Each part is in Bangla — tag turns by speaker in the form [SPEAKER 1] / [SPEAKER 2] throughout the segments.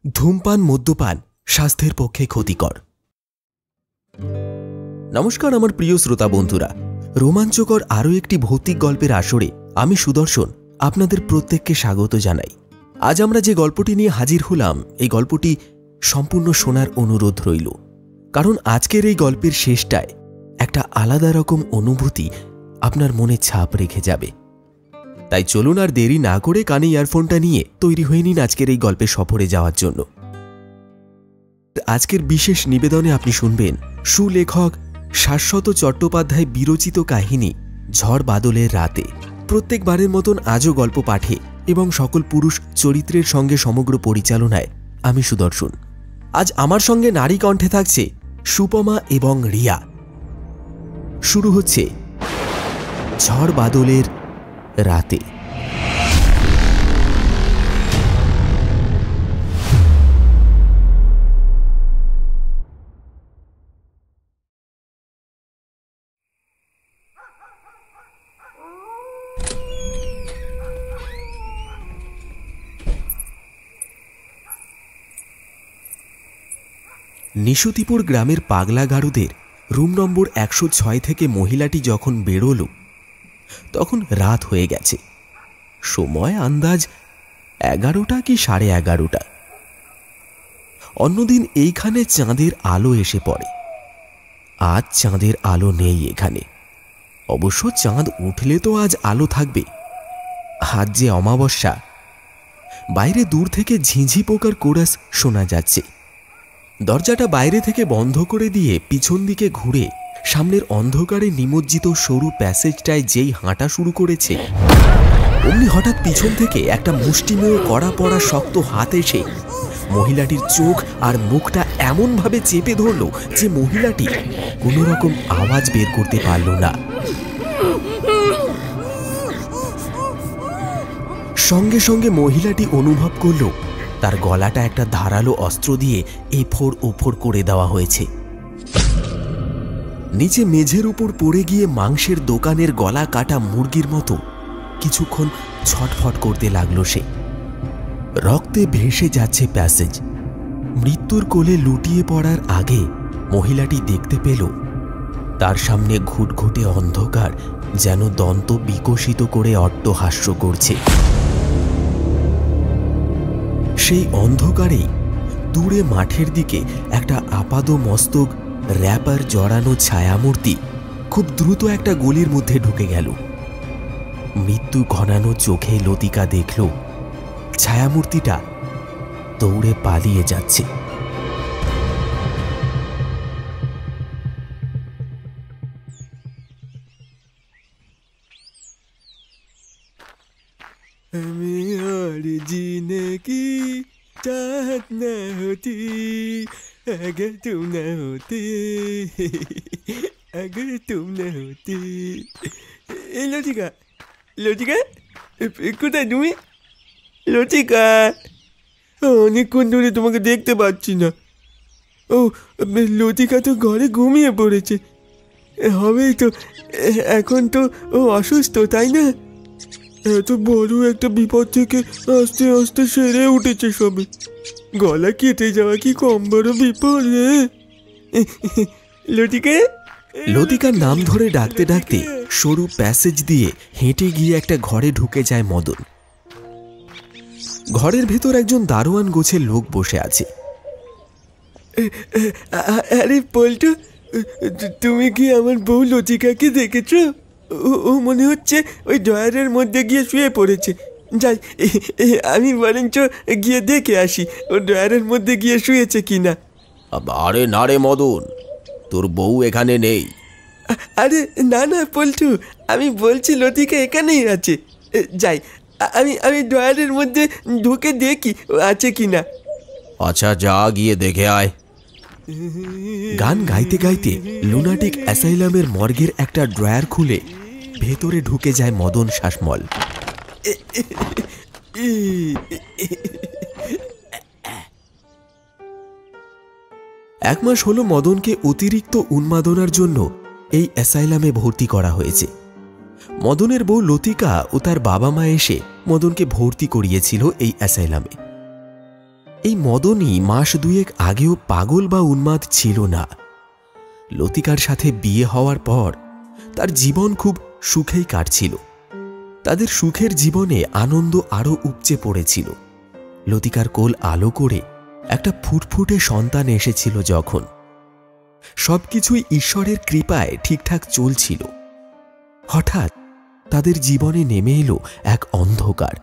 [SPEAKER 1] ধূমপান মদ্যপান স্বাস্থ্যের পক্ষে ক্ষতিকর। নমস্কার আমার প্রিয় শ্রোতা বন্ধুরা, রোমাঞ্চকর আরও একটি ভৌতিক গল্পের আসরে আমি সুদর্শন আপনাদের প্রত্যেককে স্বাগত জানাই। আজ আমরা যে গল্পটি নিয়ে হাজির হলাম, এই গল্পটি সম্পূর্ণ শোনার অনুরোধ রইল, কারণ আজকের এই গল্পের শেষটায় একটা আলাদা রকম অনুভূতি আপনার মনে ছাপ রেখে যাবে। তাই চলুন আর দেরি না করে কানে ইয়ারফোনটা নিয়ে তৈরি হয়ে নিন আজকের এই গল্পের সফরে যাওয়ার জন্য। আজকের বিশেষ নিবেদনে আপনি শুনবেন সুলেখক শাশ্বত চট্টোপাধ্যায় বিরচিত কাহিনী ঝড় বাদলের রাতে। প্রত্যেকবারের মতন আজও গল্প পাঠে এবং সকল পুরুষ চরিত্রের সঙ্গে সমগ্র পরিচালনায় আমি সুদর্শন। আজ আমার সঙ্গে নারী কণ্ঠে থাকছে সুপমা এবং রিয়া। শুরু হচ্ছে ঝড় বাদলের রাতে। নিশুতিপুর গ্রামের পাগলা গারুদের রুম নম্বর 106 থেকে মহিলাটি যখন বেরোল তখন রাত হয়ে গেছে। সময় আন্দাজ 11টা কি 11:30। অন্যদিন এইখানে চাঁদের আলো এসে পড়ে, আজ চাঁদের আলো নেই এখানে। অবশ্য চাঁদ উঠলে তো আজ আলো থাকবে। আজ যে অমাবস্যা। বাইরে দূর থেকে ঝিঁঝি পোকার কোরাস শোনা যাচ্ছে। দরজাটা বাইরে থেকে বন্ধ করে দিয়ে পিছন দিকে ঘুরে সামনের অন্ধকারে নিমজ্জিত সরু প্যাসেজটায় যেই হাঁটা শুরু করেছে, অমনি হঠাৎ পিছন থেকে একটা মুষ্টিমেয় কড়া পড়া শক্ত হাত এসে মহিলাটির চোখ আর মুখটা এমনভাবে চেপে ধরল যে মহিলাটি কোনো রকম আওয়াজ বের করতে পারল না। সঙ্গে সঙ্গে মহিলাটি অনুভব করল তার গলাটা একটা ধারালো অস্ত্র দিয়ে এফোড় ওফোড় করে দেওয়া হয়েছে। নিচে মেঝের উপর পড়ে গিয়ে মাংসের দোকানের গলা কাটা মুরগির মতো কিছুক্ষণ ছটফট করতে লাগল সে। রক্তে ভেসে যাচ্ছে প্যাসেজ। মৃত্যুর কোলে লুটিয়ে পড়ার আগে মহিলাটি দেখতে পেল তার সামনে ঘুটঘুটে অন্ধকার যেন দন্ত বিকশিত করে অট্টহাস্য করছে। সেই অন্ধকারেই দূরে মাঠের দিকে একটা আপাদ মস্তক র্যাপার জড়ানো ছায়ামূর্তি খুব দ্রুত একটা গলির মধ্যে ঢুকে গেল। মৃত্যু ঘনানো চোখে লতিকা দেখল ছায়ামূর্তিটা দৌড়ে পালিয়ে যাচ্ছে।
[SPEAKER 2] আমি और जीने की चाहत न होती अगर तुम न होते अगर तुम न होते। লতিকা, লতিকা কোথায় তুমি? লতিকা, অনেকক্ষণ ধরে তোমাকে দেখতে পাচ্ছি না। ও, লতিকা তো ঘরে ঘুমিয়ে পড়েছে। হবেই তো, এখন তো ও অসুস্থ, তাই না? এত বড় একটা বিপদ থেকে আস্তে আস্তে সেরে উঠেছে সবে। গলা কেটে যাওয়া কি কম বড় বিপদ? লতিকা।
[SPEAKER 1] লতিকার নাম ধরে ডাকতে ডাকতে সরু প্যাসেজ দিয়ে হেঁটে গিয়ে একটা ঘরে ঢুকে যায় মদন। ঘরের ভেতর একজন দারোয়ান গোছের লোক বসে আছে।
[SPEAKER 2] আরে পল্টু, তুমি কি আমার বউ লতিকাকে দেখেছ? ও মনে হচ্ছে ওই ড্রয়ারের মধ্যে গিয়ে শুয়ে পড়েছে। যাই, আমি বরঞ্চ গিয়ে দেখে আসি ও ড্রয়ারের মধ্যে গিয়ে শুয়েছে কিনা।
[SPEAKER 1] আরে না রে মদন, তোর বউ এখানে নেই।
[SPEAKER 2] আরে না না পল্টু, আমি বলছি লতিকা এখানেই আছে। যাই, আমি ড্রয়ারের মধ্যে ঢুকে দেখি ও আছে কিনা।
[SPEAKER 1] আচ্ছা, যা গিয়ে দেখে আয়। গান গাইতে গাইতে লুনাটিক অ্যাসাইলামের মর্গের একটা ড্রয়ার খুলে ভেতরে ঢুকে যায় মদন শাসমল। এক মাস হলো মদনকে অতিরিক্ত উন্মাদনার জন্য এই অ্যাসাইলামে ভর্তি করা হয়েছে। মদনের বউ লতিকা ও তার বাবা মা এসে মদনকে ভর্তি করিয়েছিল এই অ্যাসাইলামে। এই মদনই মাস দুয়েক আগেও পাগল বা উন্মাদ ছিল না। লতিকার সাথে বিয়ে হওয়ার পর তার জীবন খুব সুখেই কাটছিল। তাদের সুখের জীবনে আনন্দ আরও উপচে পড়েছিল। লতিকার কোল আলো করে একটা ফুটফুটে সন্তান এসেছিল যখন। সবকিছুই ঈশ্বরের কৃপায় ঠিকঠাক চলছিল। হঠাৎ তাদের জীবনে নেমে এলো এক অন্ধকার।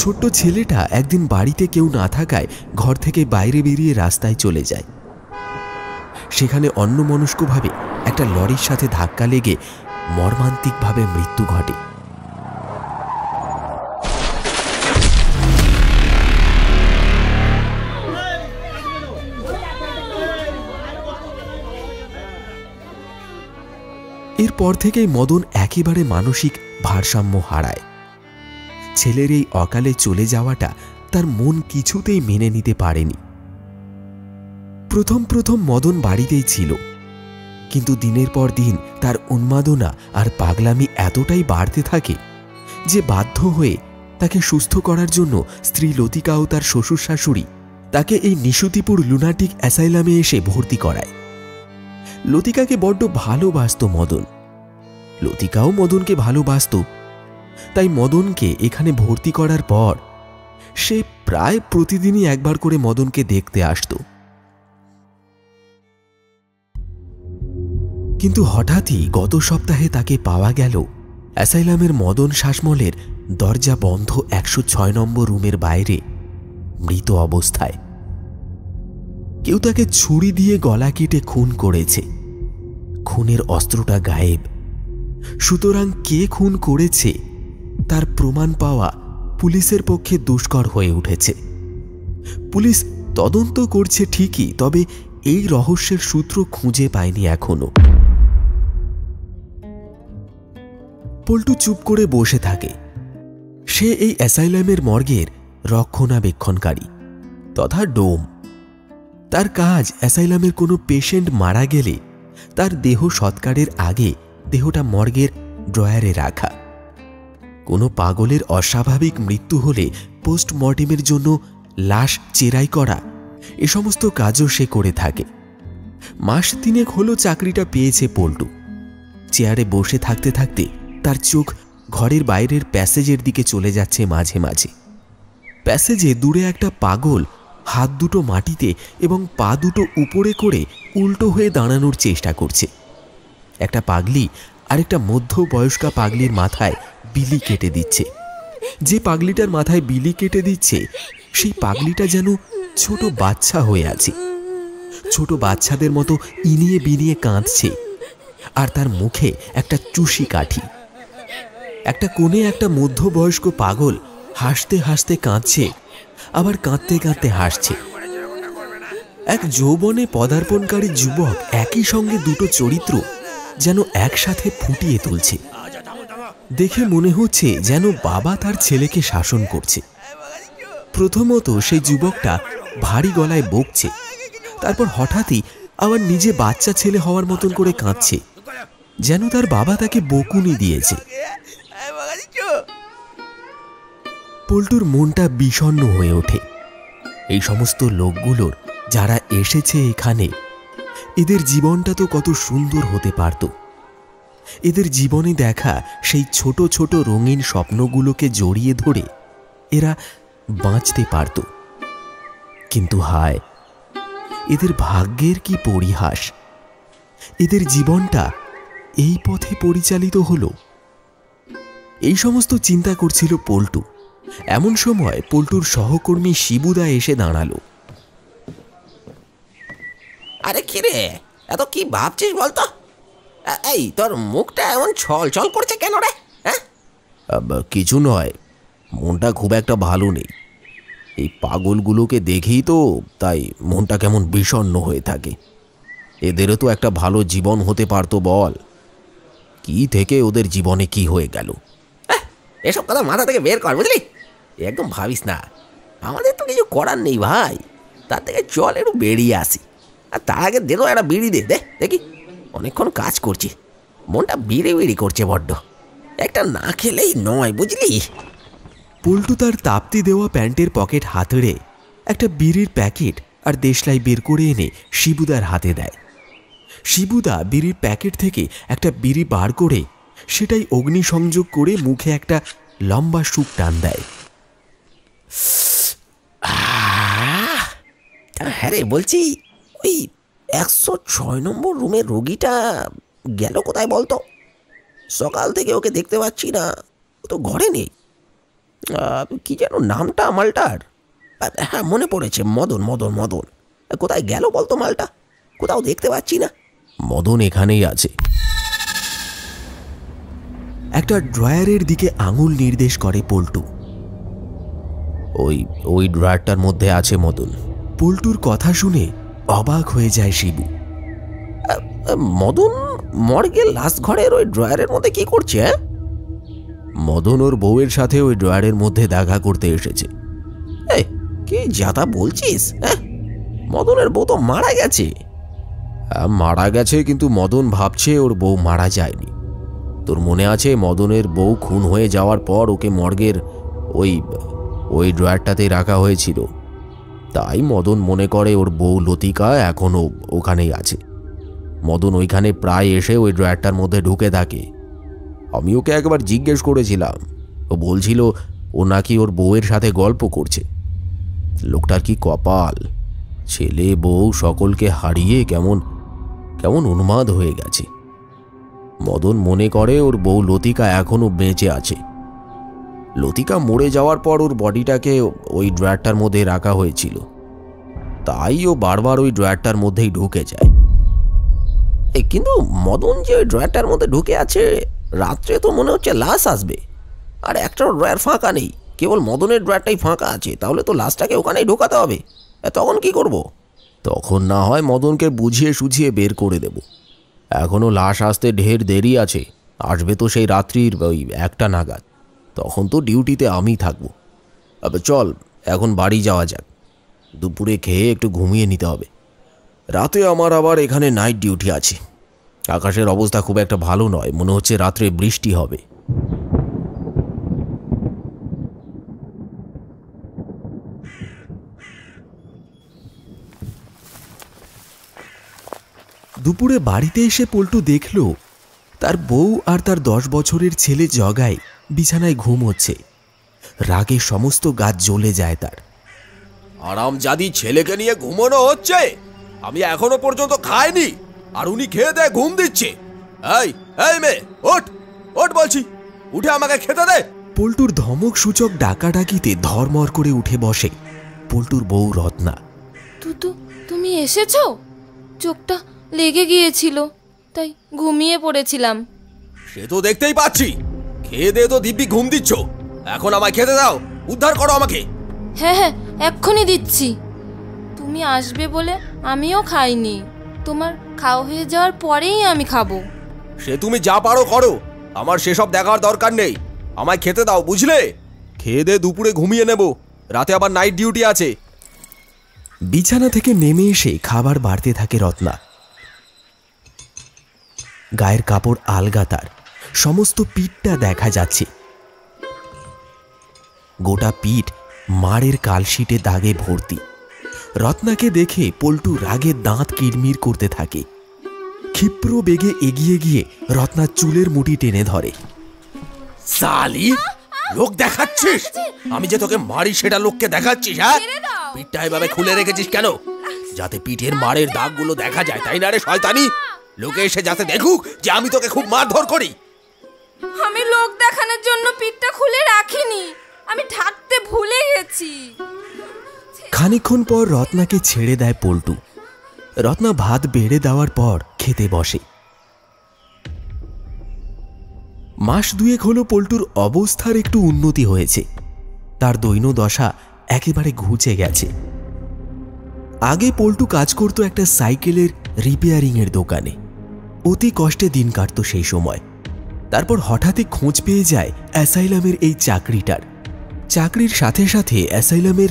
[SPEAKER 1] ছোট্ট ছেলেটা একদিন বাড়িতে কেউ না থাকায় ঘর থেকে বাইরে বেরিয়ে রাস্তায় চলে যায়। সেখানে অন্যমনস্কভাবে একটা লরির সাথে ধাক্কা লেগে মর্মান্তিকভাবে মৃত্যু ঘটে। এরপর থেকেই মদন একেবারে মানসিক ভারসাম্য হারায়। ছেলের এই অকালে চলে যাওয়াটা তার মন কিছুতেই মেনে নিতে পারেনি। প্রথম প্রথম মদন বাড়িতেই ছিল, কিন্তু দিনের পর দিন তার উন্মাদনা আর পাগলামি এতটাই বাড়তে থাকে যে বাধ্য হয়ে তাকে সুস্থ করার জন্য স্ত্রী লতিকা ও তার শ্বশুর শাশুড়ি তাকে এই নিশুতিপুর লুনাটিক অ্যাসাইলামে এসে ভর্তি করায়। লতিকাকে বড্ড ভালোবাসত মদন, লতিকাও মদনকে ভালোবাসত। তাই মদনকে এখানে ভর্তি করার পর সে প্রায় প্রতিদিনই একবার করে মদনকে দেখতে আসত। কিন্তু হঠাৎই গত সপ্তাহে তাকে পাওয়া গেল অ্যাসাইলামের মদন শ্বাসমলের দরজা বন্ধ 106 নম্বর রুমের বাইরে মৃত অবস্থায়। কেউ তাকে ছুরি দিয়ে গলা কেটে খুন করেছে। খুনের অস্ত্রটা গায়েব। সুতরাং কে খুন করেছে তার প্রমাণ পাওয়া পুলিশের পক্ষে দুষ্কর হয়ে উঠেছে। পুলিশ তদন্ত করছে ঠিকই, তবে এই রহস্যের সূত্র খুঁজে পায়নি এখনো। পল্টু চুপ করে বসে থাকে। সে এই অ্যাসাইলামের মর্গের রক্ষণাবেক্ষণকারী তথা ডোম। তার কাজ অ্যাসাইলামের কোনো পেশেন্ট মারা গেলে তার দেহ সৎকারের আগে দেহটা মর্গের ড্রয়ারে রাখা। কোনো পাগলের অস্বাভাবিক মৃত্যু হলে পোস্টমর্টেমের জন্য লাশ চেরাই করা, এ সমস্ত কাজও সে করে থাকে। মাস তিনেক হলো চাকরিটা পেয়েছে পল্টু। চেয়ারে বসে থাকতে থাকতে তার চোখ ঘরের বাইরের প্যাসেজের দিকে চলে যাচ্ছে মাঝে মাঝে। প্যাসেজে দূরে একটা পাগল হাত দুটো মাটিতে এবং পা দুটো উপরে করে উল্টো হয়ে দাঁড়ানোর চেষ্টা করছে। একটা পাগলি আরেকটা মধ্যবয়স্কা পাগলির মাথায় বিলি কেটে দিচ্ছে। যে পাগলিটার মাথায় বিলি কেটে দিচ্ছে সেই পাগলিটা যেন ছোট বাচ্চা হয়ে আছে। ছোট বাচ্চাদের মতো ইনিয়ে বিনিয়ে কাঁদছে, আর তার মুখে একটা চুষি কাঠি। একটা কোণে একটা মধ্যবয়স্ক পাগল হাসতে হাসতে কাঁদছে, আবার কাঁদতে কাঁদতে হাসছে। এক যৌবনে পদার্পণকারী যুবক একই সঙ্গে দুটো চরিত্র যেন একসাথে ফুটিয়ে তুলছে। দেখে মনে হচ্ছে যেন বাবা তার ছেলেকে শাসন করছে। প্রথমত সেই যুবকটা ভারী গলায় বকছে, তারপর হঠাৎই আবার নিজে বাচ্চা ছেলে হওয়ার মতন করে কাঁদছে, যেন তার বাবা তাকে বকুনি দিয়েছে। পল্টুর মনটা বিষণ্ণ হয়ে ওঠে। এই সমস্ত লোকগুলোর যারা এসেছে এখানে, এদের জীবনটা তো কত সুন্দর হতে পারত। এদের জীবনে দেখা সেই ছোট ছোট রঙিন স্বপ্নগুলোকে জড়িয়ে ধরে এরা বাঁচতে পারত। কিন্তু হায়, এদের ভাগ্যের কি পরিহাস! এদের জীবনটা এই পথে পরিচালিত হলো। এই সমস্ত চিন্তা করছিল পল্টু। এমন সময় পল্টুর সহকর্মী শিবুদা এসে দাঁড়ালো।
[SPEAKER 3] আরে কি রে, এত কি ভাবছিস বলতো? এই তোর মুখটা এমন ছল ছল করছে কেন রে? হ্যাঁ,
[SPEAKER 1] কিছু নয়, মনটা খুব একটা ভালো নেই। এই পাগলগুলোকে দেখেই তো তাই মনটা কেমন বিষণ্ণ হয়ে থাকে। এদেরও তো একটা ভালো জীবন হতে পারতো বল। কি থেকে ওদের জীবনে কি হয়ে গেল?
[SPEAKER 3] এসব কথা মাথা থেকে বের কর, বুঝলি? একদম ভাবিস না। আমাদের তো কিছু করার নেই ভাই, তার থেকে চল একটু বেরিয়ে আসি। আর তার আগে দে তো একটা বিড়ি দে, দেখি। অনেকক্ষণ কাজ করছি, মনটা বিড়ি বিড়ি করছে বড্ড। একটা না খেলেই নয়, বুঝলি?
[SPEAKER 1] পল্টু তার তাপ্তি দেওয়া প্যান্টের পকেট হাতড়ে একটা বিড়ির প্যাকেট আর দেশলাই বের করে এনে শিবুদার হাতে দেয়। শিবুদা বিড়ির প্যাকেট থেকে একটা বিড়ি বার করে সেটাই অগ্নিসংযোগ করে মুখে একটা লম্বা সুখ টান দেয়।
[SPEAKER 3] হ্যাঁ রে, বলছি ওই 106 নম্বর রুমের রোগীটা গেল কোথায় বলতো? সকাল থেকে ওকে দেখতে পাচ্ছি না, ও তো ঘরে নেই। কি যেন নামটা মালটার? হ্যাঁ মনে পড়েছে, মদন মদন মদন। কোথায় গেল বলতো মালটা? কোথাও দেখতে পাচ্ছি না।
[SPEAKER 1] মদন এখানেই আছে। একটা ড্রয়ারের দিকে আঙুল নির্দেশ করে পল্টু।
[SPEAKER 3] ওই ড্রয়ারটার মধ্যে আছে মদন।
[SPEAKER 1] পল্টুর কথা শুনে অবাক হয়ে যায় শিবু।
[SPEAKER 3] মদন মর্গের লাশ ঘরের ওই ড্রয়ারের মধ্যে কি করছে?
[SPEAKER 1] মদন ওর বউয়ের সাথে ওই ড্রয়ারের মধ্যে দেখা করতে এসেছে।
[SPEAKER 3] কি যাতা বলছিস? হ্যাঁ, মদনের বউ তো মারা গেছে।
[SPEAKER 1] মারা গেছে, কিন্তু মদন ভাবছে ওর বউ মারা যায়নি। তোর মনে আছে মদনের বউ খুন হয়ে যাওয়ার পর ওকে মর্গের ওই ড্রয়ারটাতেই রাখা হয়েছিল। তাই মদন মনে করে ওর বউ লতিকা এখনও ওখানেই আছে। মদন ওইখানে প্রায় এসে ওই ড্রয়ারটার মধ্যে ঢুকে থাকে। আমি ওকে একবার জিজ্ঞেস করেছিলাম, ও বলছিল ও নাকি ওর বউয়ের সাথে গল্প করছে। লোকটার কি কপাল! ছেলে বউ সকলকে হারিয়ে কেমন কেমন উন্মাদ হয়ে গেছে। মদন মনে করে ওর বউ লতিকা এখনো বেঁচে আছে। লতিকা মরে যাওয়ার পর ওর বডিটাকে ওই ড্রয়ারটার মধ্যে রাখা হয়েছিল, তাই ও বারবার ওই ড্রয়ারটার মধ্যেই ঢুকে যায়।
[SPEAKER 3] কিন্তু মদন যে ওই ড্রয়ারটার মধ্যে ঢুকে আছে, রাত্রে তো মনে হচ্ছে লাশ আসবে, আর একটাও ড্রয়ার ফাঁকা নেই, কেবল মদনের ড্রয়ারটাই ফাঁকা আছে। তাহলে তো লাশটাকে ওখানেই ঢোকাতে হবে। তখন কি করব?
[SPEAKER 1] তখন না হয় মদনকে বুঝিয়ে সুঝিয়ে বের করে দেব। এখনও লাশ আসতে ঢের দেরি আছে। আসবে তো সেই রাত্রির ওই 1টা নাগাদ। তখন তো ডিউটিতে আমি থাকবো। চল এখন বাড়ি যাওয়া যাক। দুপুরে খেয়ে একটু ঘুমিয়ে নিতে হবে। রাতে আমার আবার এখানে নাইট ডিউটি আছে। আকাশের অবস্থা খুব একটা ভালো নয়, মনে হচ্ছে রাত্রে বৃষ্টি হবে। দুপুরে বাড়িতে এসে পল্টু দেখল তার বউ আর তার 10 বছরের ছেলে জগাই বিছানায় ঘুম হচ্ছে। রাগে সমস্ত গাছ জ্বলে যায় তার।
[SPEAKER 2] আরামজাদি ছেলেকে নিয়ে ঘুমানো হচ্ছে, আমি এখনো পর্যন্ত খাইনি, আর উনি খেয়ে দেয় ঘুম দিচ্ছে। এই মেয়ে, ওঠ ওঠ বলছি, উঠে আমাকে খেতে দে।
[SPEAKER 1] পল্টুর ধমক সূচক ডাকাডাকিতে ধর্মর করে উঠে বসে পল্টুর বউ রত্না।
[SPEAKER 4] তুমি এসেছো? চোখটা লেগে গিয়েছিল, তাই ঘুমিয়ে পড়েছিলাম।
[SPEAKER 2] সে তো দেখতেই পাচ্ছি, খেয়ে দে তো দিব্যি ঘুম দিচ্ছ। এখন আমায় খেতে দাও, উদ্ধার করো আমাকে।
[SPEAKER 4] হ্যাঁ এক্ষুনি দিচ্ছি। তুমি আসবে বলে আমিও খাইনি, তোমার খাওয়া হয়ে যাওয়ার পরেই আমি খাবো।
[SPEAKER 2] সে তুমি যা পারো করো, আমার সেসব দেখার দরকার নেই। আমায় খেতে দাও, বুঝলে? খেয়ে দে দুপুরে ঘুমিয়ে নেব, রাতে আবার নাইট ডিউটি আছে।
[SPEAKER 1] বিছানা থেকে নেমে এসে খাবার বাড়তে থাকে রত্না। গায়ের কাপড় আলগা, তার সমস্ত পিঠটা দেখা যাচ্ছে। গোটা পিঠ মাড়ের কালশিটে দাগে ভর্তি। রত্নাকে দেখে পল্টু রাগে দাঁত কিরমির করতে থাকে। ক্ষিপ্র বেগে এগিয়ে গিয়ে রত্নার চুলের মুঠি টেনে ধরে।
[SPEAKER 2] সালি, লোক দেখাচ্ছিস? আমি যে তোকে মারি সেটা লোককে দেখাচ্ছিস? হ্যাঁ, পিঠটা এভাবে খুলে রেখেছিস কেন? যাতে পিঠের মারের দাগগুলো দেখা যায়, তাই না রে শয়তানি? লোকে এসে যাতে দেখুক যে আমি তোকে খুব মারধর করি।
[SPEAKER 4] আমি লোক দেখানোর জন্য পিঠটা খুলে রাখিনি, আমি ঢাকতে ভুলে গেছি।
[SPEAKER 1] খানিকক্ষণ পর রত্নাকে ছেড়ে দেয় পল্টু। রত্না ভাত বেড়ে দেওয়ার পর খেতে বসে। মাস দুয়েক হলো পল্টুর অবস্থার একটু উন্নতি হয়েছে। তার দৈনদশা একেবারে ঘুচে গেছে। আগে পল্টু কাজ করত একটা সাইকেলের রিপেয়ারিংয়ের দোকানে। অতি কষ্টে দিন কাটত সেই সময়। তারপর হঠাৎই খোঁজ পেয়ে যায় অ্যাসাইলামের এই চাকরিটার। চাকরির সাথে সাথে অ্যাসাইলামের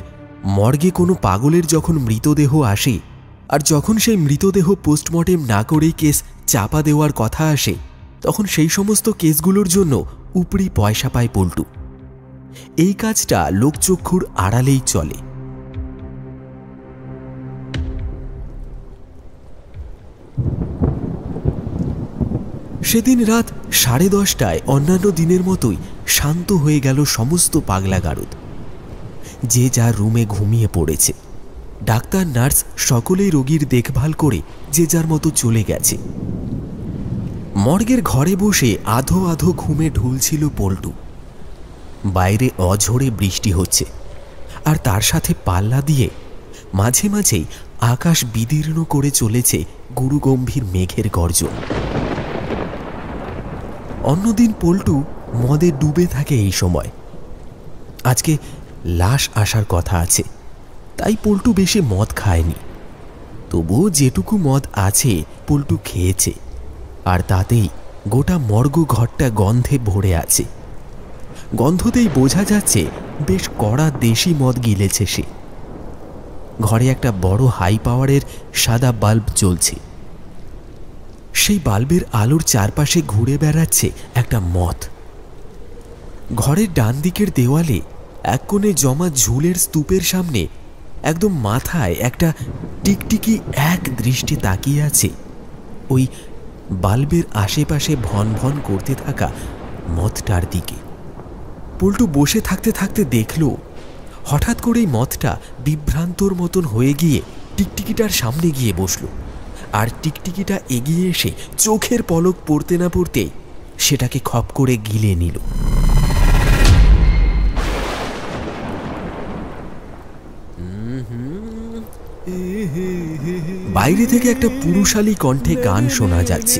[SPEAKER 1] মর্গে কোনো পাগলের যখন মৃতদেহ আসে, আর যখন সেই মৃতদেহ পোস্টমর্টেম না করেই কেস চাপা দেওয়ার কথা আসে, তখন সেই সমস্ত কেসগুলোর জন্য উপরি পয়সা পায় পল্টু। এই কাজটা লোকচক্ষুর আড়ালেই চলে। সেদিন রাত 10:30টায় অন্যান্য দিনের মতোই শান্ত হয়ে গেল সমস্ত পাগলা গারদ। যে যার রুমে ঘুমিয়ে পড়েছে। ডাক্তার নার্স সকলেই রোগীর দেখভাল করে যে যার মতো চলে গেছে। মর্গের ঘরে বসে আধো আধো ঘুমে ঢুলছিল পল্টু। বাইরে অঝোরে বৃষ্টি হচ্ছে, আর তার সাথে পাল্লা দিয়ে মাঝে মাঝেই আকাশ বিদীর্ণ করে চলেছে গুরুগম্ভীর মেঘের গর্জন। অন্যদিন পল্টু মদে ডুবে থাকে এই সময়। আজকে লাশ আসার কথা আছে, তাই পল্টু বেশি মদ খায়নি। তবুও যেটুকু মদ আছে পল্টু খেয়েছে, আর তাতেই গোটা মর্গ ঘরটা গন্ধে ভরে আছে। গন্ধতেই বোঝা যাচ্ছে বেশ কড়া দেশি মদ গিলেছে সে। ঘরে একটা বড় হাই পাওয়ারের সাদা বাল্ব জ্বলছে। সেই বাল্বের আলোর চারপাশে ঘুরে বেড়াচ্ছে একটা মথ। ঘরের ডান দিকের দেওয়ালে এক কোণে জমা ঝুলের স্তূপের সামনে একদম মাথায় একটা টিকটিকি এক দৃষ্টি তাকিয়ে আছে ওই বাল্বের আশেপাশে ভন ভন করতে থাকা মথটার দিকে। পল্টু বসে থাকতে থাকতে দেখল হঠাৎ করেই মথটা বিভ্রান্তর মতন হয়ে গিয়ে টিকটিকিটার সামনে গিয়ে বসল, আর টিকটিকিটা এগিয়ে এসে চোখের পলক পড়তে না পড়তেই সেটাকে খপ করে গিলে নিল। বাইরে থেকে একটা পুরুষালী কণ্ঠে গান শোনা যাচ্ছে।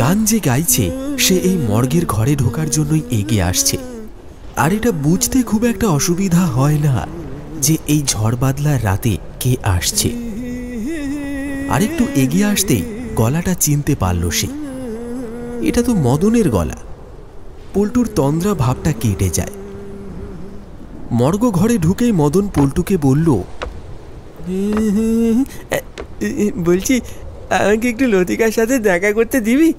[SPEAKER 1] গান যে গাইছে সে এই মর্গের ঘরে ঢোকার জন্যই এগিয়ে আসছে। আর এটা বুঝতে খুব একটা অসুবিধা হয় না যে এই ঝড় বাদলার রাতে কে আসছে। আরেকটু এগিয়ে আসতেই গলাটা চিনতে পারল সে। এটা তো মদনের গলা। পল্টুর তন্দ্রা ভাবটা কেটে যায়। মর্গ ঘরে ঢুকেই মদন পল্টুকে বলল,
[SPEAKER 2] বলছি আমাকে একটু লতিকার সাথে দেখা করতে দিবি?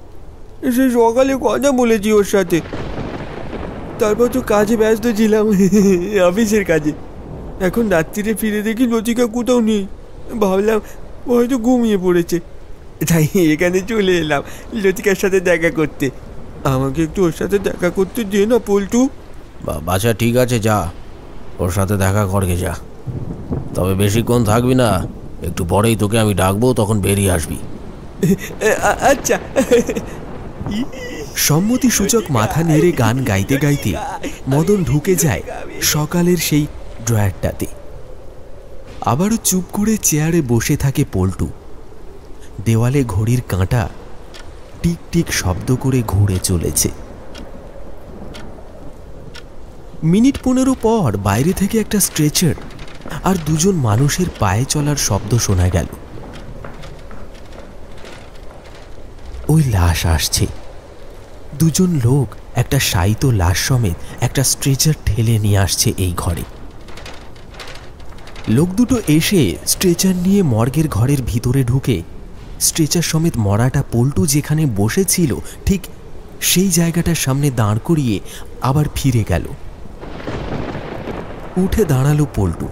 [SPEAKER 2] সে সকালে কথা বলেছি ওর সাথে, তারপর তো কাজে ব্যস্ত ছিলাম, অফিসের কাজে। এখন রাত্রিরে ফিরে দেখি লতিকা কোথাও নেই। ভাবলাম হয়তো ঘুমিয়ে পড়েছে, তাই এখানে চলে এলাম লতিকার সাথে দেখা করতে। আমাকে একটু ওর সাথে দেখা করতে দে না পল্টু।
[SPEAKER 3] বাচ্চা ঠিক আছে, যা ওর সাথে দেখা করকে যা, তবে বেশিক্ষণ থাকবি না। একটু পরেই তোকে আমি ডাকবো, তখন বেরিয়ে আসবি।
[SPEAKER 2] আচ্ছা।
[SPEAKER 1] সম্মতি সূচক মাথা নেড়ে গান গাইতে গাইতে মদন ঢুকে যায় সকালের সেই ড্রয়ারটাতে। আবারও চুপ করে চেয়ারে বসে থাকে পল্টু। দেওয়ালে ঘড়ির কাঁটা টিক টিক শব্দ করে ঘুরে চলেছে। মিনিট 15 পর বাইরে থেকে একটা স্ট্রেচার আর দুজন মানুষের পায়ে চলার শব্দ শোনা গেল। ওই লাশ আসছে। দুজন লোক একটা শায়িত লাশ সমেত একটা স্ট্রেচার ঠেলে নিয়ে আসছে এই ঘরে। লোক দুটো এসে স্ট্রেচার নিয়ে মর্গের ঘরের ভিতরে ঢুকে স্ট্রেচার সমেত মরাটা পল্টু যেখানে বসেছিল ঠিক সেই জায়গাটার সামনে দাঁড় করিয়ে আবার ফিরে গেল। উঠে দাঁড়ালো পল্টু।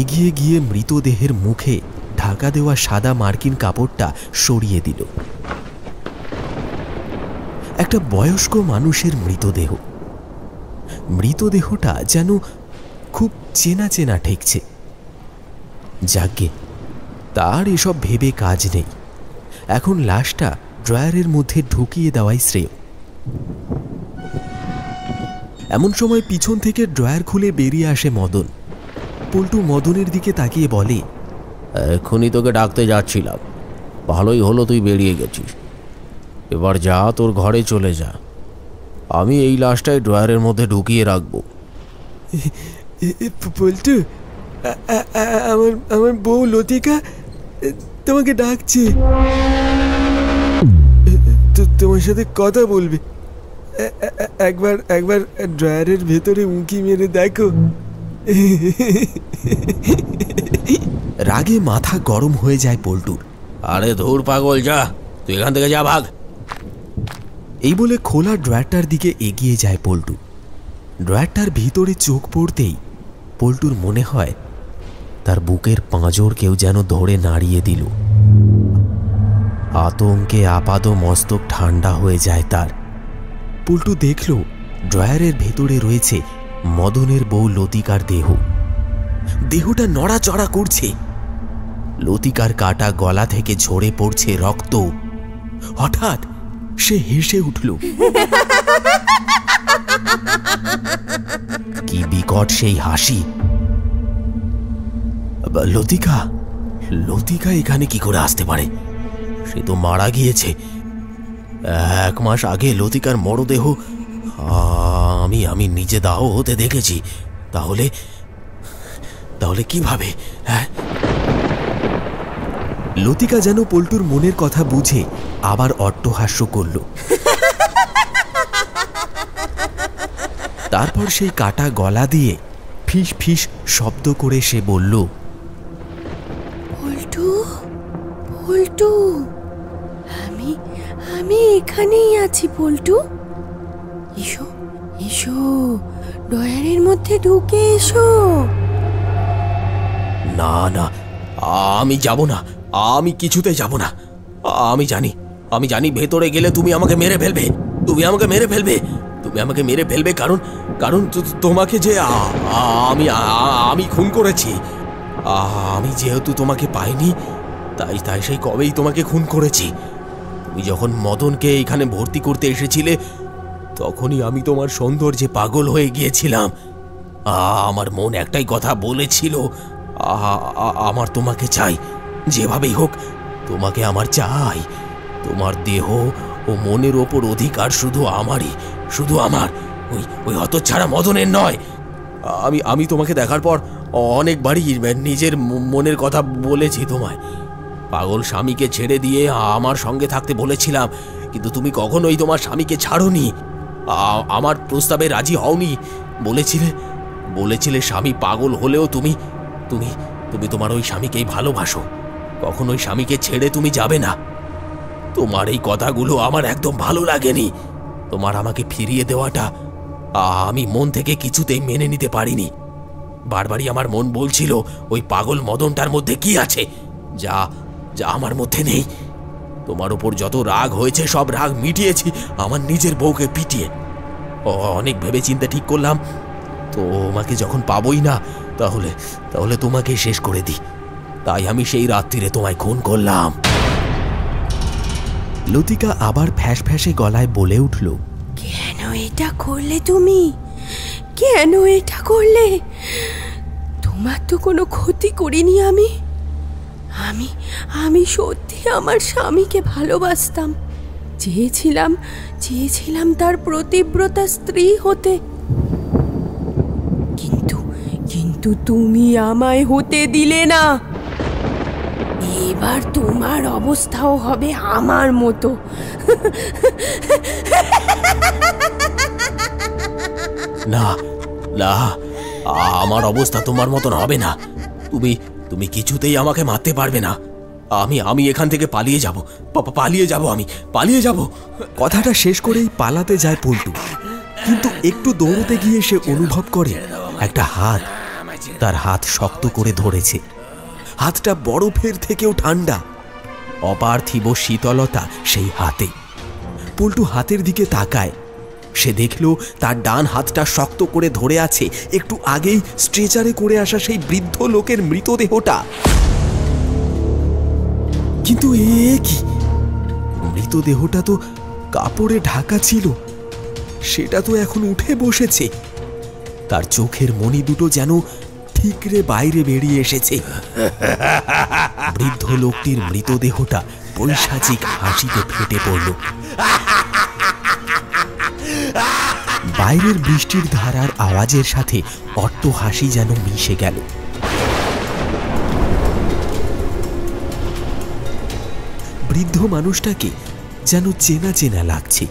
[SPEAKER 1] এগিয়ে গিয়ে মৃতদেহের মুখে ঢাকা দেওয়া সাদা মার্কিন কাপড়টা সরিয়ে দিল। একটা বয়স্ক মানুষের মৃতদেহ। মৃতদেহটা যেন খুব চেনা চেনা ঠেকছে। যাগ্গে, তার এসব ভেবে কাজ নেই। এখন লাশটা ড্রয়ারের মধ্যে ঢুকিয়ে দেওয়াই শ্রেয়। এমন সময় পিছন থেকে ড্রয়ার খুলে বেরিয়ে আসে মদন। পল্টু মদনের দিকে তাকিয়ে বলে,
[SPEAKER 3] এক্ষুনি তোকে ডাকতে যাচ্ছিলাম, ভালোই হলো তুই বেরিয়ে গেছিস। এবার যা, তোর ঘরে চলে যা। আমি এই লাশটাই ড্রয়ারের মধ্যে ঢুকিয়ে রাখবো।
[SPEAKER 2] পল্টু, আমার বউ লতিকা তোমাকে ডাকছে, তোমার সাথে কথা বলবে। একবার ড্রয়ারের ভেতরে উঁকি মেরে দেখো।
[SPEAKER 1] রাগে মাথা গরম হয়ে যায় পল্টুর।
[SPEAKER 3] আরে ধুর পাগল, যা তুই এখান থেকে, যা ভাগ।
[SPEAKER 1] এই বলে খোলা ড্রয়ারটার দিকে এগিয়ে যায় পল্টু। ড্রয়ারটার ভিতরে চোখ পড়তেই পল্টুর মনে হয় তার বুকের পাঁজর কেউ যেন ধরে নাড়িয়ে দিল। আতঙ্কে আপাদ মস্তক ঠান্ডা হয়ে যায় তার। পল্টু দেখল ড্রয়ারের ভেতরে রয়েছে মদনের বউ লতিকার দেহ। দেহটা নড়াচড়া করছে। লতিকার কাটা গলা থেকে ঝরে পড়ছে রক্ত। হঠাৎ সে হেসে উঠল। কি বিকট সেই হাসি! লতিকা লতিকা এখানে কি করে আসতে পারে? সে তো মারা গিয়েছে। 1 মাস আগে লতিকার মরদেহ আমি নিজে দাহ হতে দেখেছি। তাহলে তাহলে কিভাবে? হ্যাঁ, লতিকা যেন পল্টুর মনের কথা বুঝে আবার অট্টহাস্য করল। তারপর সেই কাটা গলা দিয়ে ফিস ফিস শব্দ করে সে বলল,
[SPEAKER 5] পল্টু, পল্টু, আমি এখানেই আছি পল্টু। এসো এসো, ড্রয়ারের মধ্যে ঢুকে এসো।
[SPEAKER 1] না না, আমি যাব না, আমি কিছুতে যাব না। আমি জানি ভেতরে গেলে তুমি আমাকে মেরে ফেলবে। তুমি আমাকে মেরে ফেলবে কারণ তোমাকে যে আমি খুন করেছি। আমি যেহেতু তোমাকে পাইনি, তাই সেই কবেই তোমাকে খুন করেছি। তুমি যখন মদনকে এখানে ভর্তি করতে এসেছিলে, তখনই আমি তোমার সৌন্দর্যে পাগল হয়ে গিয়েছিলাম। আমার মন একটাই কথা বলেছিল, আমার তোমাকে চাই। যেভাবেই হোক তোমাকে আমার চাই। তোমার দেহ ও মনের ওপর অধিকার শুধু আমারই, শুধু আমার, ওই হতচ্ছাড়া মদনের নয়। আমি তোমাকে দেখার পর অনেকবারই নিজের মনের কথা বলেছি তোমায়। পাগল স্বামীকে ছেড়ে দিয়ে আমার সঙ্গে থাকতে বলেছিলাম, কিন্তু তুমি কখনোই তোমার স্বামীকে ছাড়োনি। আমার প্রস্তাবে রাজি হওনি। বলেছিলে স্বামী পাগল হলেও তুমি তুমি তুমি তোমার ওই স্বামীকেই ভালোবাসো। কখনো ওই স্বামীকে ছেড়ে তুমি যাবে না। তোমার এই কথাগুলো আমার একদম ভালো লাগেনি। তোমার আমাকে ফিরিয়ে দেওয়াটা আমি মন থেকে কিছুতেই মেনে নিতে পারিনি। বারবারই আমার মন বলছিল ওই পাগল মদনটার মধ্যে কি আছে যা যা আমার মধ্যে নেই। তোমার উপর যত রাগ হয়েছে সব রাগ মিটিয়েছি আমার নিজের বউকে পিটিয়ে। অনেক ভেবে চিন্তে ঠিক করলাম, তোমাকে যখন পাবোই না, তাহলে তোমাকে শেষ করে দিই। তাই আমি সেই রাত্রিরে তোমায় খুন করলাম। লতিকা আবার ফ্যাঁস ফ্যাঁসে গলায় বলে উঠল,
[SPEAKER 5] কেন এটা করলে তুমি? কেন এটা করলে? তোমার তো কোনো ক্ষতি করিনি আমি। আমি সত্যি আমার স্বামীকে ভালোবাসতাম। চেয়েছিলাম তার প্রতিব্রতা স্ত্রী হতে। কিন্তু তুমি আমায় হতে দিলে না। এবার তোমার অবস্থাও হবে আমার মতো।
[SPEAKER 1] না না, আমার অবস্থা তোমার মতন হবে না। তুমি কিছুতেই আমাকে মারতে পারবে না। আমি এখান থেকে পালিয়ে যাব। আমি পালিয়ে যাব। কথাটা শেষ করেই পালাতে যায় পল্টু, কিন্তু একটু দৌড়তে গিয়ে সে অনুভব করে একটা হাত তার হাত শক্ত করে ধরেছে। হাতটা বরফের থেকেও ঠান্ডা। অপার্থিব শীতলতা সেই হাতে। পল্টু হাতের দিকে তাকায়। সে দেখল তার ডান হাতটা শক্ত করে ধরে আছে একটু আগেই স্ট্রেচারে করে আসা সেই বৃদ্ধ লোকের মৃতদেহটা। কিন্তু এ কি? মৃতদেহটা তো কাপড়ে ঢাকা ছিল, সেটা তো এখন উঠে বসেছে। তার চোখের মণি দুটো যেন ঠিকরে বাইরে বেরিয়ে এসেছে। বৃদ্ধ লোকটির মৃতদেহটা পৈশাচিক হাসিতে ফেটে পড়ল। বাইরের বৃষ্টির ধারার আওয়াজের সাথে অট্টহাসি যেন মিশে গেল। বৃদ্ধ মানুষটাকে যেন চেনা চেনা লাগছে।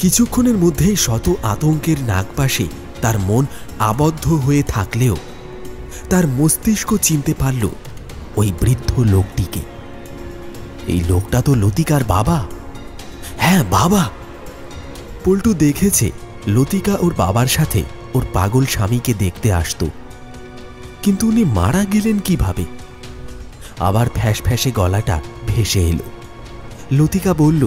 [SPEAKER 1] কিছুক্ষণের মধ্যেই শত আতঙ্কের নাগপাশে তার মন আবদ্ধ হয়ে থাকলেও তার মস্তিষ্ক চিনতে পারল ওই বৃদ্ধ লোকটিকে। এই লোকটা তো লতিকার বাবা। হ্যাঁ, বাবা। পল্টু দেখেছে লতিকা ওর বাবার সাথে ওর পাগল স্বামীকে দেখতে আসতো, কিন্তু উনি মারা গেলেন কিভাবে? আবার ফ্যাস ফ্যাসে গলাটা ভেসে এলো। লতিকা বলল,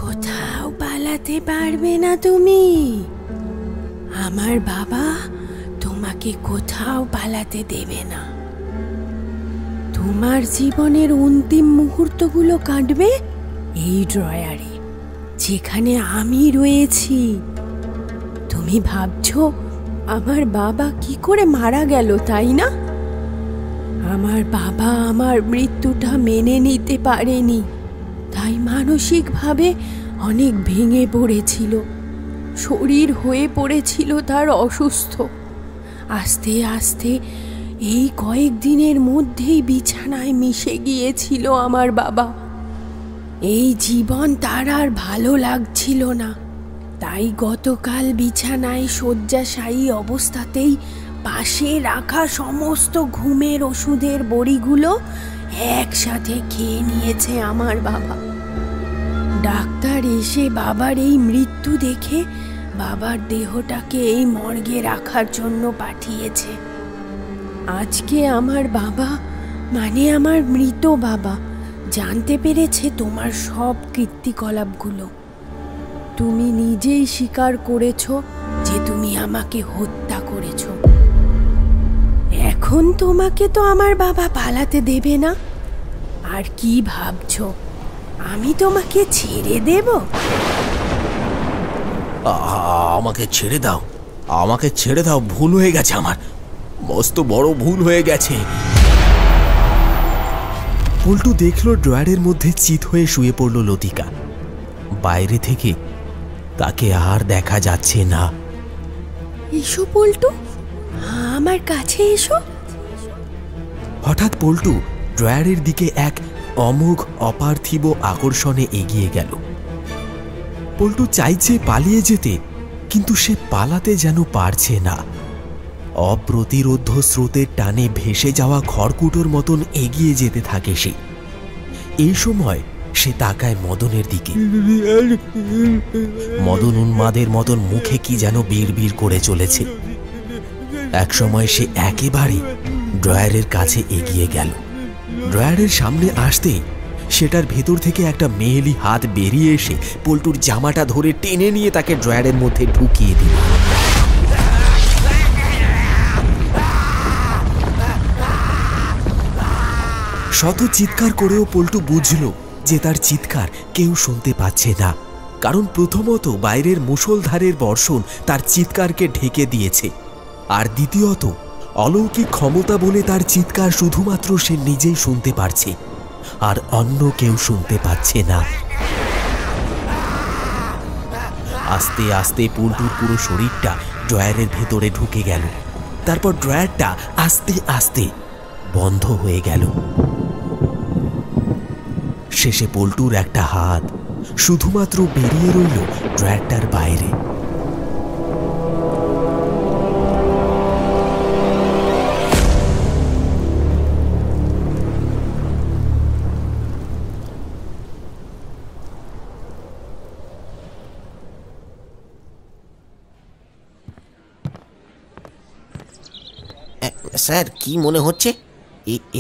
[SPEAKER 5] কোথাও পালাতে পারবে না তুমি। আমার বাবা তোমাকে কোথাও পালাতে দেবে না। তোমার জীবনের অন্তিম মুহূর্তগুলো কাটবে এই ড্রয়ারে, যেখানে আমি রয়েছি। তুমি ভাবছো আমার বাবা কি করে মারা গেল, তাই না? আমার বাবা আমার মৃত্যুটা মেনে নিতে পারেনি, তাই মানসিকভাবে অনেক ভেঙে পড়েছিল। শরীর হয়ে পড়েছিল তার অসুস্থ। আস্তে আস্তে এই কয়েকদিনের মধ্যেই বিছানায় মিশে গিয়েছিল আমার বাবা। এই জীবন তার আর ভালো লাগছিল না, তাই গতকাল বিছানায় শয্যাশায়ী অবস্থাতেই পাশে রাখা সমস্ত ঘুমের ওষুধের বড়িগুলো একসাথে খেয়ে নিয়েছে আমার বাবা। ডাক্তার এসে বাবার এই মৃত্যু দেখে বাবার দেহটাকে এই মর্গে রাখার জন্য পাঠিয়েছে। আজকে আমার বাবা, মানে আমার মৃত বাবা, জানতে পেরেছে তোমার সব কীর্তিকলাপগুলো। তুমি নিজেই স্বীকার করেছো যে তুমি আমাকে হত্যা করেছো। এখন তোমাকে তো আমার বাবা পালাতে দেবে না। আর কি ভাবছো আমি তোমাকে ছেড়ে দেব?
[SPEAKER 1] আমাকে ছেড়ে দাও, আমাকে ছেড়ে দাও, ভুল হয়ে গেছে, আমার মস্ত বড় ভুল হয়ে গেছে। পল্টু দেখলো ড্রয়ারের মধ্যে চিত হয়ে শুয়ে পড়ল লতিকা। বাইরে থেকে তাকে আর দেখা যাচ্ছে না।
[SPEAKER 5] এসো পল্টু, আমার কাছে এসো।
[SPEAKER 1] হঠাৎ পল্টু ড্রয়ারের দিকে এক অমোঘ অপার্থিব আকর্ষণে এগিয়ে গেল। পল্টু চাইছে পালিয়ে যেতে, কিন্তু সে পালাতে যেন পারছে না। অপ্রতিরোধ্য স্রোতের টানে ভেসে যাওয়া খড়কুটোর মতন এগিয়ে যেতে থাকে সে। এই সময় সে তাকায় মদনের দিকে। মদন উন্মাদের মতন মুখে কি যেন বিড়বিড় করে চলেছে। একসময় সে একেবারে ড্রয়ারের কাছে এগিয়ে গেল। ড্রয়ারের সামনে আসতেই সেটার ভেতর থেকে একটা মেয়েলি হাত বেরিয়ে এসে পল্টুর জামাটা ধরে টেনে নিয়ে তাকে ড্রয়ারের মধ্যে ঢুকিয়ে দিল। শত চিৎকার করেও পল্টু বুঝল যে তার চিৎকার কেউ শুনতে পাচ্ছে না, কারণ প্রথমত বাইরের মুষলধারের বর্ষণ তার চিৎকারকে ঢেকে দিয়েছে, আর দ্বিতীয়ত অলৌকিক ক্ষমতা বলে তার চিৎকার শুধুমাত্র সে নিজেই শুনতে পারছে, আর অন্য কেউ শুনতে পাচ্ছে না। আস্তে আস্তে পল্টুর পুরো শরীরটা ড্রয়ারের ভেতরে ঢুকে গেল। তারপর ড্রয়ারটা আস্তে আস্তে বন্ধ হয়ে গেল। শেষে পল্টুর একটা হাত শুধুমাত্র বেরিয়ে রইল ড্রয়ারটার বাইরে।
[SPEAKER 3] স্যার, কি মনে হচ্ছে?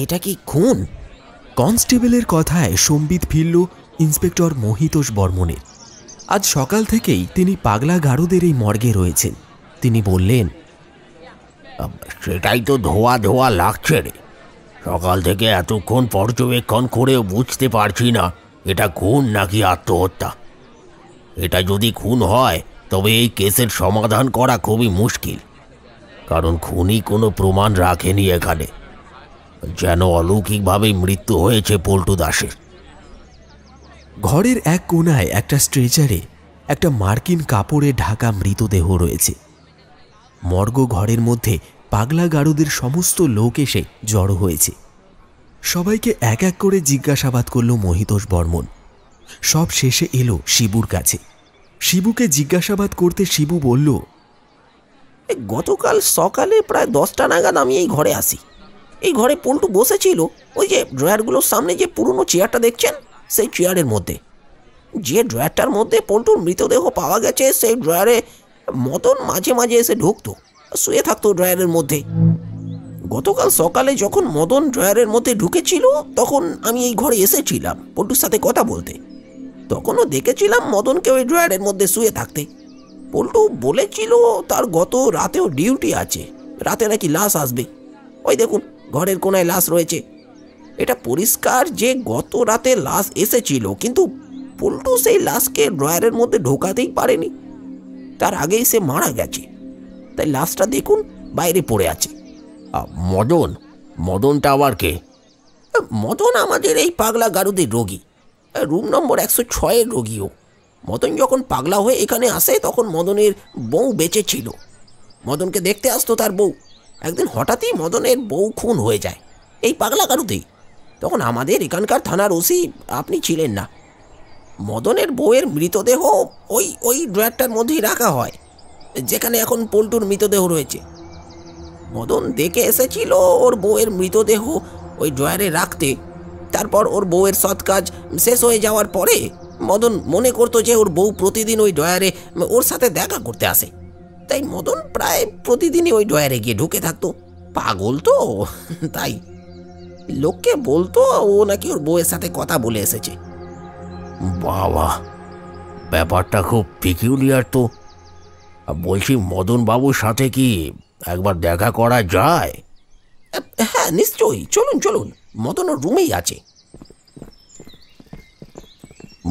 [SPEAKER 3] এটা কি খুন?
[SPEAKER 1] কনস্টেবলের কথায় সম্বিত ফিরল ইন্সপেক্টর মহিতোষ বর্মনের। আজ সকাল থেকেই তিনি পাগলা গারদের এই মর্গে রয়েছেন। তিনি বললেন,
[SPEAKER 3] সেটাই তো ধোয়া ধোয়া লাগছে রে। সকাল থেকে এতক্ষণ পর্যবেক্ষণ করেও বুঝতে পারছি না এটা খুন নাকি আত্মহত্যা। এটা যদি খুন হয় তবে এই কেসের সমাধান করা খুবই মুশকিল, কারণ খুনি কোনো প্রমাণ রাখেনি এখানে। যেন অলৌকিকভাবেই মৃত্যু হয়েছে পল্টু দাসের।
[SPEAKER 1] ঘরের এক কোণায় একটা স্ট্রেচারে একটা মার্কিন কাপড়ে ঢাকা মৃতদেহ রয়েছে। মর্গ ঘরের মধ্যে পাগলা গারদের সমস্ত লোক এসে জড়ো হয়েছে। সবাইকে এক এক করে জিজ্ঞাসাবাদ করল মহিতোষ বর্মন। সব শেষে এলো শিবুর কাছে। শিবুকে জিজ্ঞাসাবাদ করতে শিবু বলল,
[SPEAKER 3] গতকাল সকালে প্রায় 10টা নাগাদ আমি এই ঘরে আসি। এই ঘরে পল্টু বসেছিল, ওই যে ড্রয়ারগুলোর সামনে যে পুরনো চেয়ারটা দেখছেন সেই চেয়ারের মধ্যে। যে ড্রয়ারটার মধ্যে পল্টুর মৃতদেহ পাওয়া গেছে সেই ড্রয়ারে মদন মাঝে মাঝে এসে ঢুকতো, শুয়ে থাকতো ড্রয়ারের মধ্যে। গতকাল সকালে যখন মদন ড্রয়ারের মধ্যে ঢুকেছিল তখন আমি এই ঘরে এসেছিলাম পল্টুর সাথে কথা বলতে। তখনও দেখেছিলাম মদনকে ওই ড্রয়ারের মধ্যে শুয়ে থাকতে। পল্টু বলেছিল তার গত রাতেও ডিউটি আছে, রাতে নাকি লাশ আসবে। ওই দেখুন ঘরের কোনায় লাশ রয়েছে। এটা পরিষ্কার যে গত রাতে লাশ এসেছিল, কিন্তু পল্টু সেই লাশকে ড্রয়ারের মধ্যে ঢোকাতেই পারেনি। তার আগেই সে মারা গেছে, তাই লাশটা দেখুন বাইরে পড়ে আছে। মদনটা আবার কে? মদন আমাদের এই পাগলা গারুদের রোগী, রুম নম্বর 106-এর রোগীও। মদন যখন পাগলা হয়ে এখানে আসে তখন মদনের বউ বেঁচে ছিল। মদনকে দেখতে আসতো তার বউ। একদিন হঠাৎই মদনের বউ খুন হয়ে যায় এই পাগলা গারুতেই। তখন আমাদের এখানকার থানার ওসি আপনি ছিলেন না। মদনের বউয়ের মৃতদেহ ওই ওই ড্রয়ারটার মধ্যেই রাখা হয় যেখানে এখন পল্টুর মৃতদেহ রয়েছে। মদন দেখে এসেছিল ওর বউয়ের মৃতদেহ ওই ড্রয়ারে রাখতে। তারপর ওর বউয়ের সৎ কাজ শেষ হয়ে যাওয়ার পরে মদন মনে করতো যে ওর বউ প্রতিদিন ওই ড্রয়ারে ওর সাথে দেখা করতে আসে, তাই মদন প্রায় প্রতিদিনই ওই ড্রয়ারে গিয়ে ঢুকে থাকতো। পাগল তো, তাই লোককে বলতো ও নাকি ওর বউয়ের সাথে কথা বলে এসেছে।
[SPEAKER 6] বাবা, ব্যাপারটা খুব পিকিউলিয়ার তো। বলছি মদন বাবুর সাথে কি একবার দেখা করা যায়?
[SPEAKER 3] হ্যাঁ নিশ্চয়ই, চলুন চলুন, মদন ওর রুমেই আছে।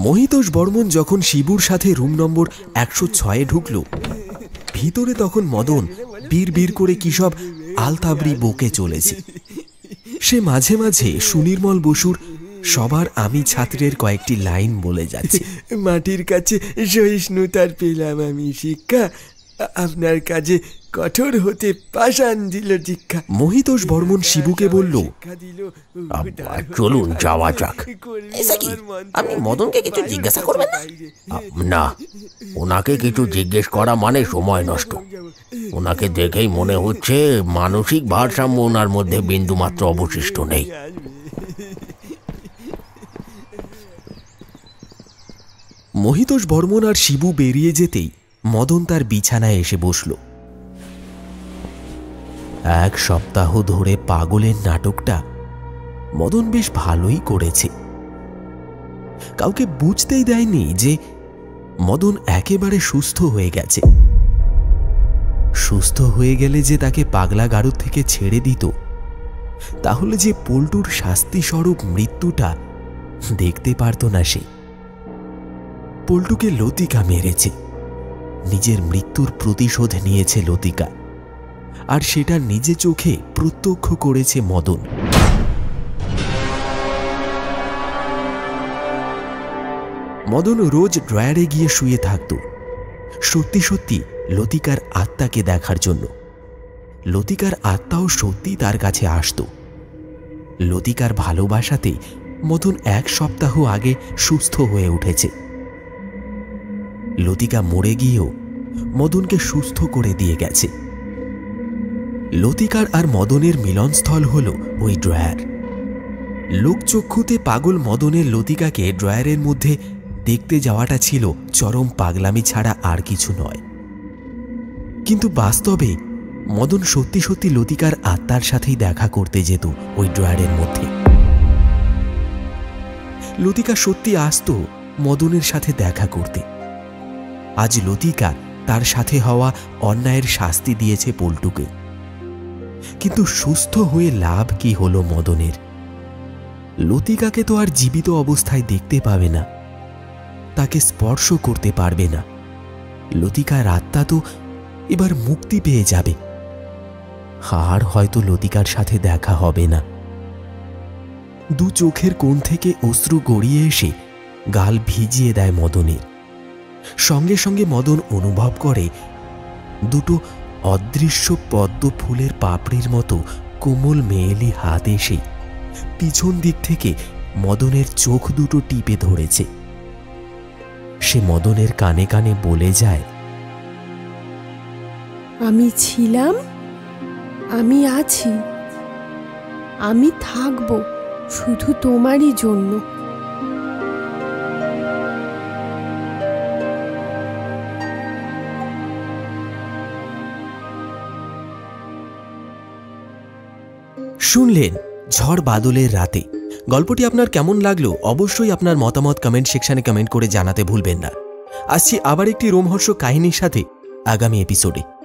[SPEAKER 1] মহিতোষ বর্মন যখন শিবুর সাথে রুম নম্বর 106-এ ঢুকল, ভিতরে তখন মদন বীর বীর করে কি সব আলতাবড়ি বকে চলেছে। সে মাঝে মাঝে সুনির্মল বসুর সবার আমি ছাত্রের কয়েকটি লাইন বলে যাচ্ছে।
[SPEAKER 2] মাটির কাছে সহিষ্ণুতার পেলাম আমি শিক্ষা, আপনার কাজে কঠোর হতে পাষাণ দিল দীক্ষা।
[SPEAKER 1] মহিতোষ বর্মন শিবুকে বলল,
[SPEAKER 6] চলুন যাওয়া যাক।
[SPEAKER 3] আপনি মদনকে কিছু জিজ্ঞাসা করবেন না?
[SPEAKER 6] না, ওনাকে কিছু জিজ্ঞেস করা মানে সময় নষ্ট। ওনাকে দেখেই মনে হচ্ছে মানসিক ভারসাম্য ওনার মধ্যে বিন্দুমাত্র অবশিষ্ট নেই।
[SPEAKER 1] মহিতোষ বর্মন আর শিবু বেরিয়ে যেতেই মদন তার বিছানায় এসে বসল। 1 সপ্তাহ ধরে পাগলের নাটকটা মদন বেশ ভালোই করেছে। কাউকে বুঝতেই দেয়নি যে মদন একেবারে সুস্থ হয়ে গেছে। সুস্থ হয়ে গেলে যে তাকে পাগলা গারদ থেকে ছেড়ে দিত, তাহলে যে পল্টুর শাস্তিস্বরূপ মৃত্যুটা দেখতে পারত না সে। পল্টুকে লতিকা মেরেছে, নিজের মৃত্যুর প্রতিশোধ নিয়েছে লতিকা, আর সেটা নিজে চোখে প্রত্যক্ষ করেছে মদন। মদন রোজ ড্রয়ারে গিয়ে শুয়ে থাকত সত্যি সত্যি লতিকার আত্মাকে দেখার জন্য। লতিকার আত্মাও সত্যি তার কাছে আসত। লতিকার ভালোবাসাতে মদন 1 সপ্তাহ আগে সুস্থ হয়ে উঠেছে। লতিকা মরে গিয়েও মদনকে সুস্থ করে দিয়ে গেছে। লতিকার আর মদনের মিলনস্থল হল ওই ড্রয়ার। লোকচক্ষুতে পাগল মদনের লতিকাকে ড্রয়ারের মধ্যে দেখতে যাওয়াটা ছিল চরম পাগলামি ছাড়া আর কিছু নয়। কিন্তু বাস্তবে মদন সত্যি সত্যি লতিকার আত্মার সাথেই দেখা করতে যেত ওই ড্রয়ারের মধ্যে। লতিকা সত্যি আসতো মদনের সাথে দেখা করতে। আজ লতিকা তার সাথে হওয়া অন্যায়ের শাস্তি দিয়েছে পল্টুকে। কিন্তু সুস্থ হয়ে লাভ কি হলো মদনের? লতিকাকে তো আর জীবিত অবস্থায় দেখতে পাবে না, তাকে স্পর্শ করতে পারবে না। লতিকার আত্মা তো এবার মুক্তি পেয়ে যাবে, আর হয়তো লতিকার সাথে দেখা হবে না। 2 চোখের কোণ থেকে অশ্রু গড়িয়ে এসে গাল ভিজিয়ে দেয় মদনের। সঙ্গে সঙ্গে মদন অনুভব করে 2টো অদৃশ্য পদ্ম ফুলের পাপড়ির মতো কোমল মেয়েলি হাত এসে পিছন দিক থেকে মদনের চোখ 2টো টিপে ধরেছে। সে মদনের কানে কানে বলে যায়,
[SPEAKER 5] আমি ছিলাম, আমি আছি, আমি থাকব শুধু তোমারই জন্য।
[SPEAKER 1] শুনলেন ঝড় বাদলের রাতে। গল্পটি আপনার কেমন লাগলো অবশ্যই আপনার মতামত কমেন্ট সেকশনে কমেন্ট করে জানাতে ভুলবেন না। আসছি আবার একটি রোমহর্ষক কাহিনীর সাথে আগামী এপিসোডে।